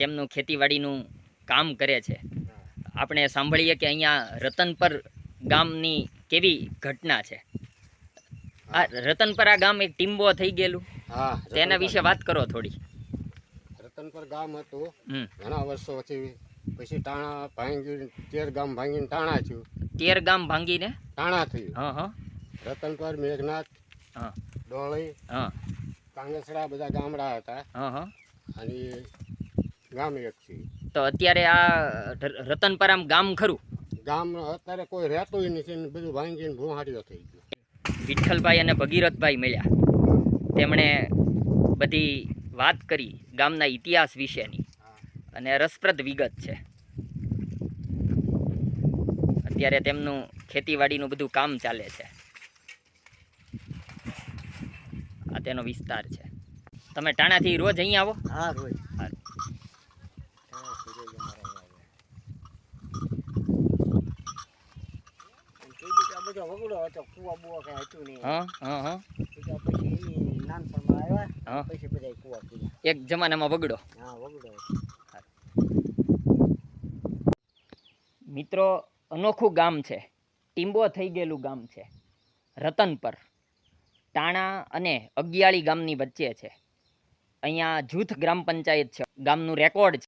તેમનું ખેતીવાડીનું કામ કરે છે. આપણે સાંભળીએ કે અહીંયા રતનપર ગામની કેવી ઘટના છે. આ રતનપરા ગામ એક ટીમ્બો થઈ ગયેલું. હા, તેના વિશે વાત કરો થોડી. રતનપર ગામ હતું ઘણા વર્ષો પછી ટાણા ભાંગી 13 ગામ ભાંગીને ટાણા થયું. 13 ગામ ભાંગીને ટાણા થયું. હા હા. રતનપર, મેઘનાથ, હા, ડોળી, હા, કાંગસરા બધા ગામડા હતા. હા હા. અને ગામ એક છે. તો અત્યારે આ રતનપરામ ગામ ખરું? ગામ અત્યારે કોઈ રહેતું નથી ને બધું ભાંગીને ભૂહાડીઓ થઈ ગયું. વિઠ્ઠલભાઈ અને ભગીરથભાઈ મળ્યા. તેમણે બધી વાત કરી ગામના ઇતિહાસ વિશેની અને રસપ્રદ વિગત છે. અત્યારે તેમનું ખેતીવાડીનું બધું કામ ચાલે છે. આ તેનો વિસ્તાર છે. તમે ટાણાથી રોજ અહીં આવો? હા, રોજ. એક જમાનામાં વગડો. મિત્રો, અનોખું ગામ છે. ટીમ્બો થઈ ગયેલું ગામ છે. રતનપર ટાણા અને અગિયાળી ગામની વચ્ચે છે. અહીંયા જૂથ ગ્રામ પંચાયત છે. ગામનું રેકોર્ડ છે.